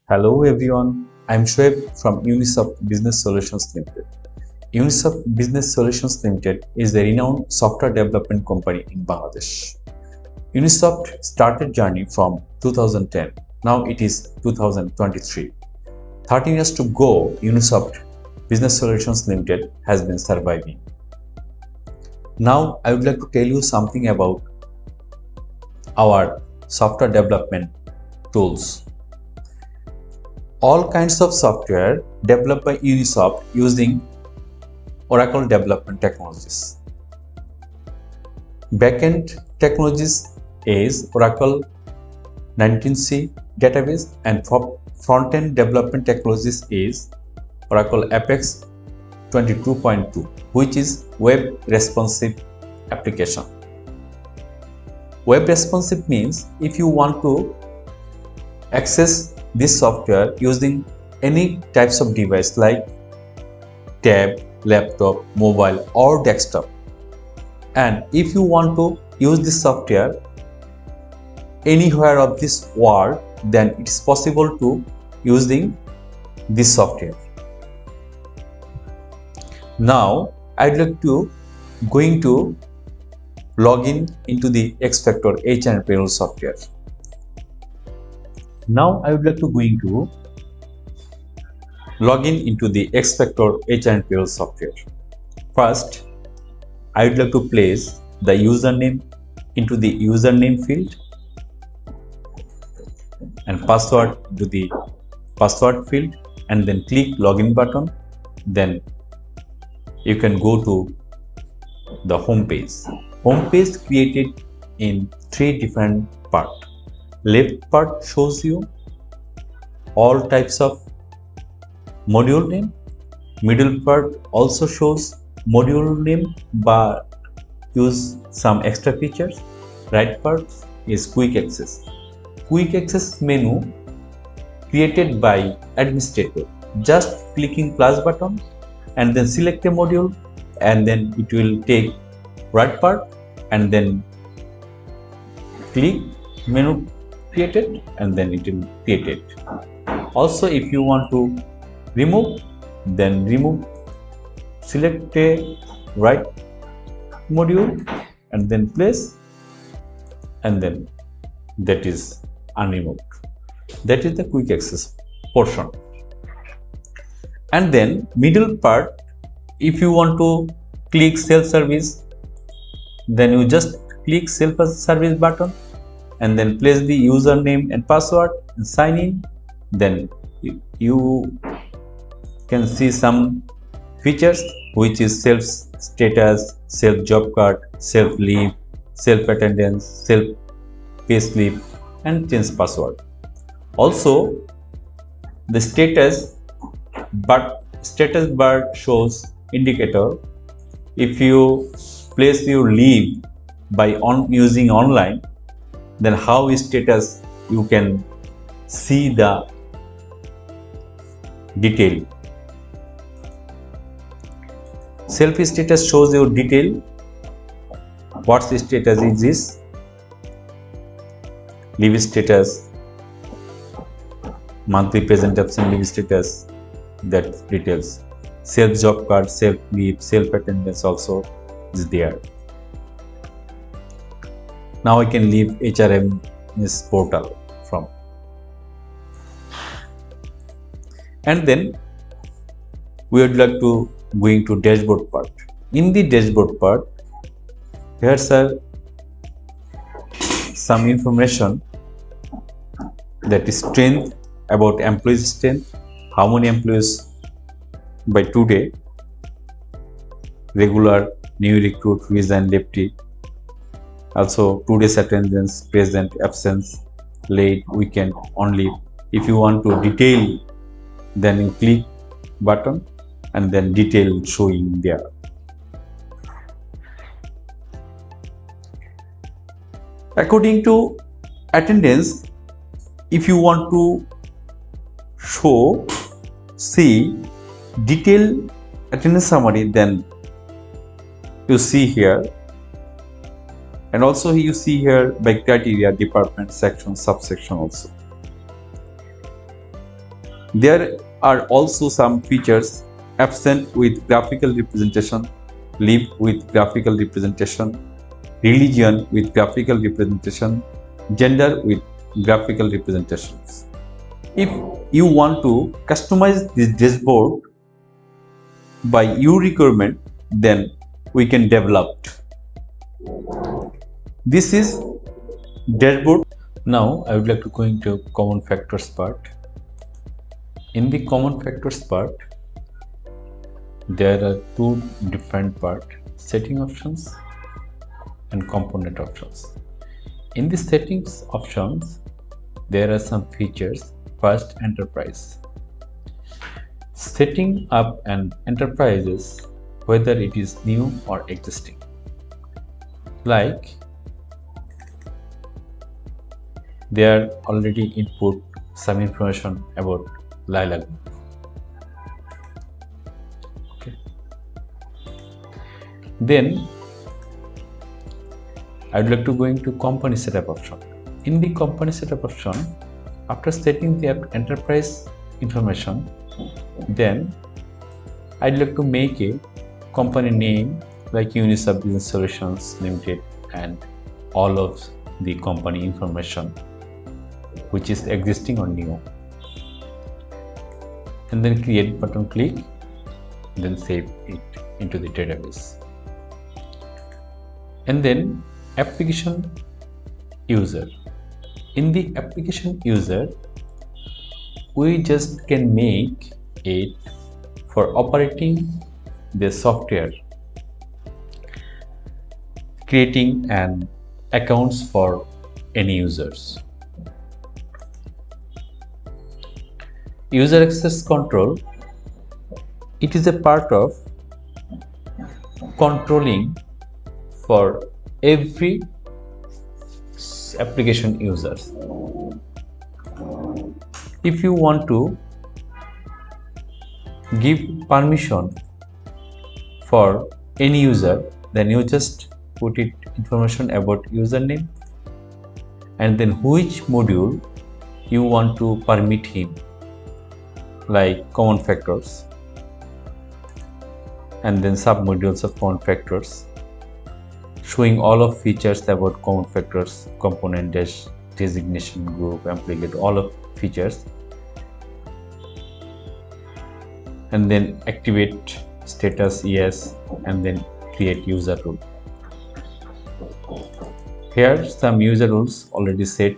Hello everyone, I'm Shoaib from Unisoft Business Solutions Limited. Unisoft Business Solutions Limited is a renowned software development company in Bangladesh. Unisoft started journey from 2010. Now it is 2023. 13 years to go, Unisoft Business Solutions Limited has been surviving. Now I would like to tell you something about our software development tools. All kinds of software developed by Unisoft using Oracle development technologies. Backend technologies is Oracle 19c database, and for front-end development technologies is Oracle Apex 22.2, which is web responsive application. Web responsive means if you want to access this software using any types of device like tab, laptop, mobile or desktop, and if you want to use this software anywhere of this world, then it is possible to using this software. Now I'd like to going to log in into the X-Factor HR and Payroll software. Now I would like to going to log in into the X-Factor HR and Payroll software. First, I would like to place the username into the username field and password to the password field, and then click login button. Then you can go to the home page. Home page created in 3 different parts. Left part shows you all types of module name. Middle part also shows module name but use some extra features. Right part is quick access. Quick access menu created by administrator. Just clicking plus button and then select a module, and then it will take right part and then click menu created, and then it will create it. Also, if you want to remove, then remove, select a right module and then place, and then that is unremoved. That is the quick access portion. And then middle part, if you want to click self-service, then you just click self-service button and then place the username and password and sign in. Then you can see some features, which is self status, self job card, self leave, self attendance, self pay slip, and change password. Also the status bar shows indicator. If you place your leave by using online, then how is status, you can see the detail. Self status shows your detail. What's the status is this? Leave status, monthly present absent leave status, that details. Self job card, self leave, self attendance also is there. Now I can leave HRMS portal from. And then we would like to going to dashboard part. In the dashboard part, here's some information, that is strength, about employees strength, how many employees by today, regular, new recruit, resign, lefty. Also today's attendance, present, absence, late, weekend, on leave. If you want to detail, then you click button and then detail showing there. According to attendance, if you want to see detailed attendance summary, then you see here, and also you see here by criteria, department, section, subsection also. There are also some features: absent with graphical representation, leave with graphical representation, religion with graphical representation, gender with graphical representations. If you want to customize this dashboard by your requirement, then we can develop. This is dashboard. Now I would like to go into common factors part. In the common factors part, there are two different parts: setting options and component options. In the settings options, there are some features. First, enterprise. Setting up an enterprises, whether it is new or existing. Like, there already input some information about Lilac. Okay. Then I would like to go into company setup option. In the company setup option, after setting the enterprise information, then I'd like to make a company name like Unisoft Business Solutions Limited and all of the company information which is existing or new. And then create button, click, then save it into the database. And then application user. In the application user, we just can make it for operating the software, creating an accounts for any users. User access control, it is a part of controlling for every application users. If you want to give permission for any user, then you just put it information about username and then which module you want to permit him, like common factors, and then sub-modules of common factors, showing all of features about common factors, component, dash, designation, group, applicant, all of features, and then activate status yes, and then create user rule. Here some user rules already set,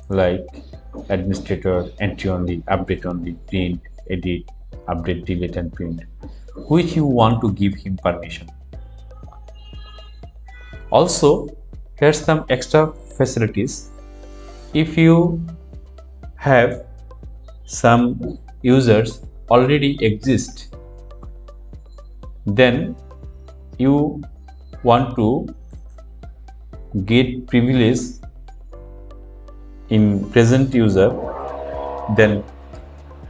like administrator, entry only, update only, print, edit, update, delete and print, which you want to give him permission. Also, here's some extra facilities. If you have some users already exist, then you want to get privilege in present user, then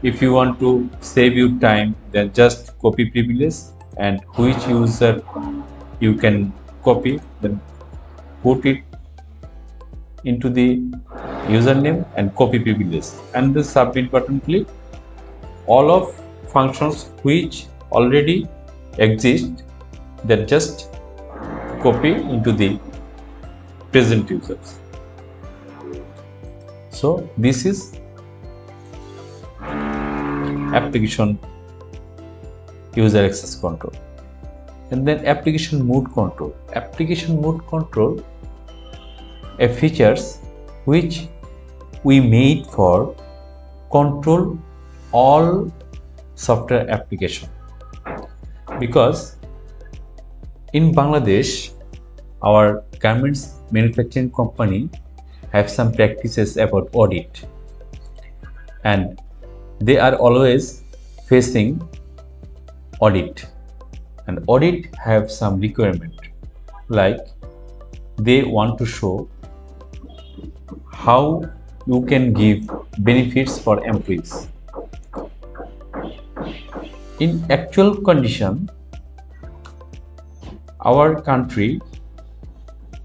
if you want to save you time, then just copy privilege, and which user you can copy, then put it into the username and copy privilege, and the submit button, click. All of functions which already exist, then just copy into the present users. So this is application user access control. And then application mode control. Application mode control, a features which we made for control all software application, because in Bangladesh our garments manufacturing company have some practices about audit, and they are always facing audit, and audit have some requirement, like they want to show how you can give benefits for employees. In actual condition, our country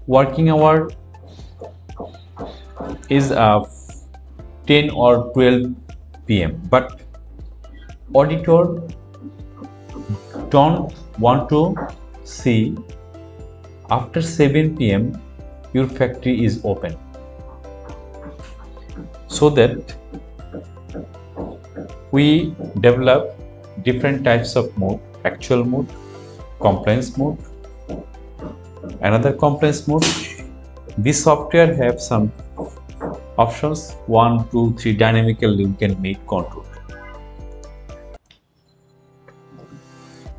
working hour is 10 or 12 p.m. But auditor don't want to see after 7 p.m. your factory is open, so that we develop different types of mode: actual mode, compliance mode, another compliance mode. This software have some options, 1, 2, 3 dynamically you can make control.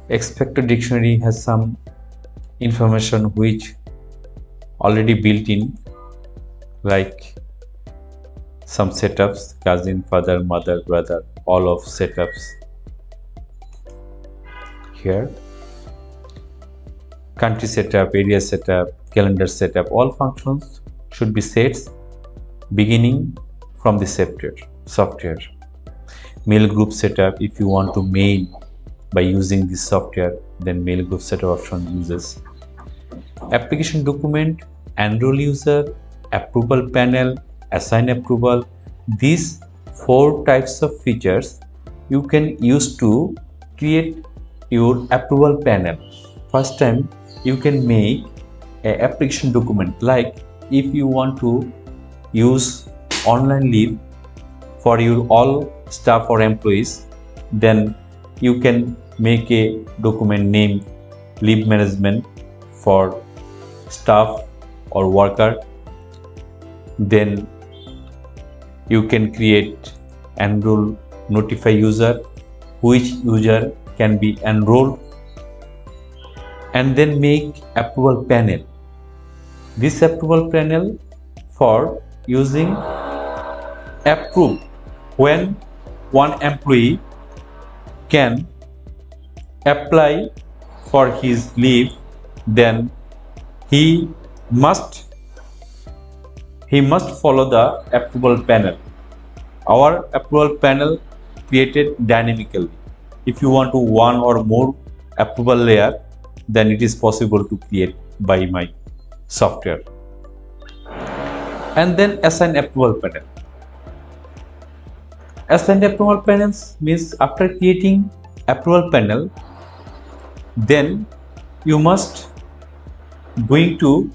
Expected dictionary has some information which already built in, like some setups, cousin, father, mother, brother, all of setups here. Country setup, area setup, calendar setup, all functions should be set beginning from the software. Mail group setup, if you want to mail by using this software, then mail group setup option uses. Application document, enroll user, approval panel, assign approval. These 4 types of features you can use to create your approval panel. First time you can make an application document, like if you want to use online leave for your all staff or employees, then you can make a document named leave management for staff or worker. Then you can create enroll notify user, which user can be enrolled, and then make approval panel. This approval panel for using approve when one employee can apply for his leave, then he must follow the approval panel. Our approval panel created dynamically. If you want to one or more approval layer, then it is possible to create by my software. And then assign approval panel. Assign approval panels means after creating approval panel, then you must going to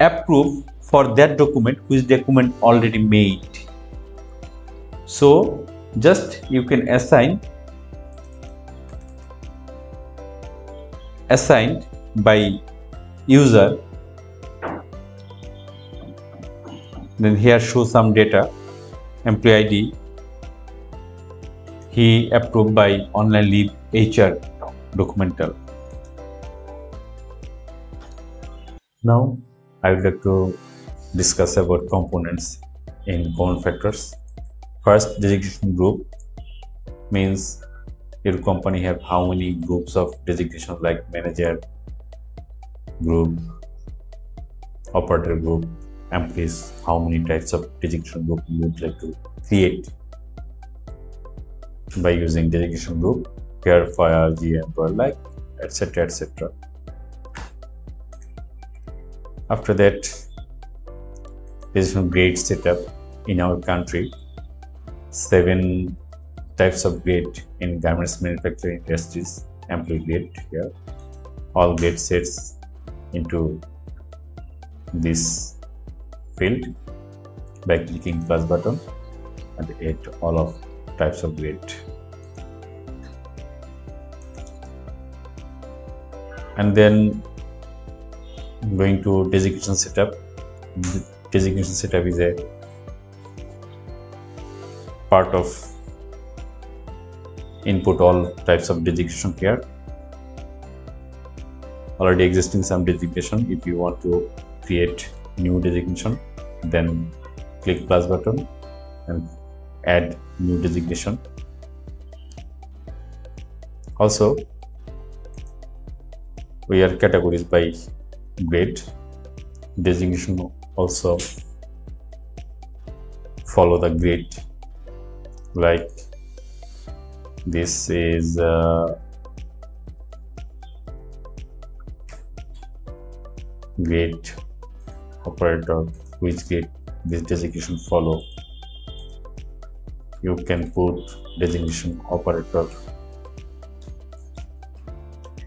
approve for that document, which document already made. So just you can assigned by user. Then here show some data, employee ID, he approved by online leave HR documental. Now I would like to discuss about components in common factors. First, designation group means your company have how many groups of designation, like manager group, operator group, employees, how many types of designation group you would like to create by using designation group, here fire, GM, like etc. etc. After that, designation grade setup in our country. 7 types of grade in garments manufacturing industries. Employee grade here, all grade sets into this field by clicking plus button and add all of types of grade. And then going to designation setup. Designation setup is a part of input all types of designation here. Already existing some designation. If you want to create new designation, then click plus button and add new designation. Also, we are categories by grade. Designation also follow the grade, like this is grade operator, which grade this designation follow. you can put designation operator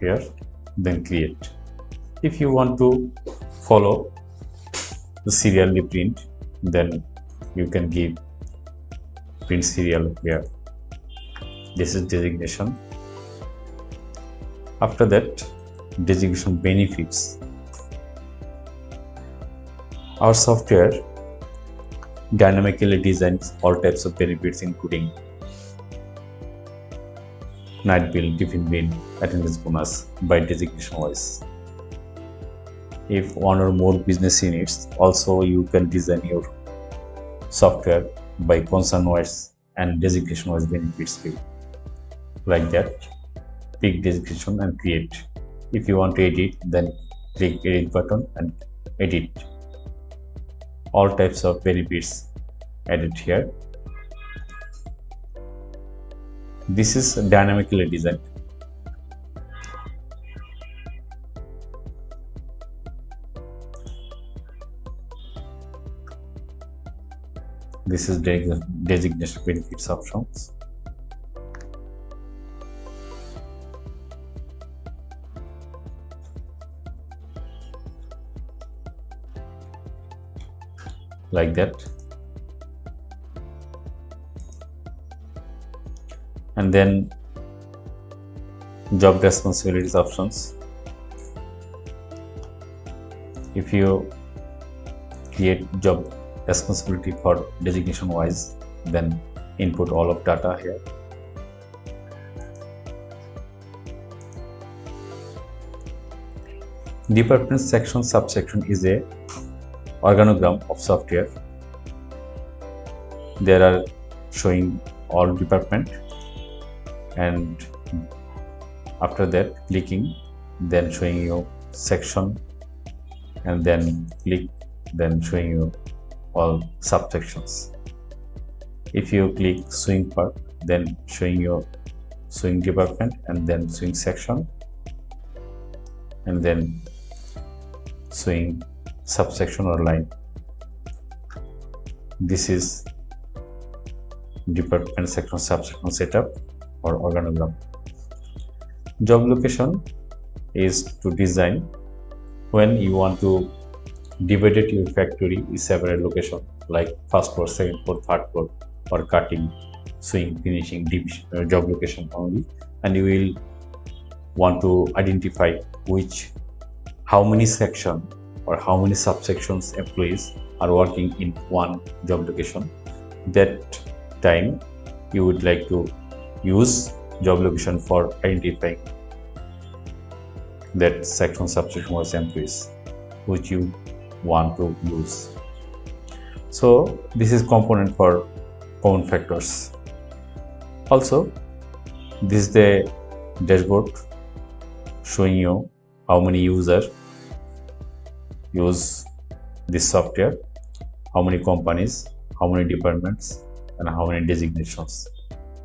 here, then create. If you want to follow the serially print, then you can give print serial here. This is designation. After that, designation benefits. Our software dynamically designs all types of benefits, including night bill, tiffin bill, attendance bonus by designation wise. If one or more business units, also you can design your software by concern wise and designation wise benefits field. Like that, pick designation and create. If you want to edit, then click edit button and edit. All types of benefits added here. This is dynamically designed. This is designation benefits options. Like that. And then job responsibilities options. If you create job responsibility for designation wise, then input all of data here. Department section subsection is a organogram of software. There are showing all department, and after that clicking, then showing you section, and then click, then showing you all subsections. If you click swing part, then showing your swing department, and then swing section, and then swing subsection or line. This is department section subsection setup or organogram. Job location is to design when you want to divide your factory in several locations, like first floor, second floor, third floor, or cutting, sewing, finishing, division, job location only, and you will want to identify how many section or how many subsections employees are working in one job location. That time you would like to use job location for identifying that section, subsection wise employees which you want to use. So this is component for common factors. Also, this is the dashboard showing you how many users use this software, how many companies, how many departments, and how many designations.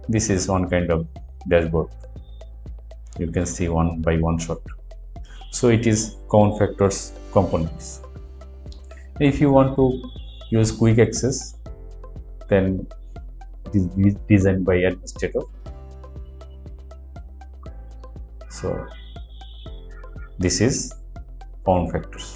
This is one kind of dashboard. You can see one by one shot. So it is common factors components. If you want to use quick access, then it is designed by administrator. So this is common factors.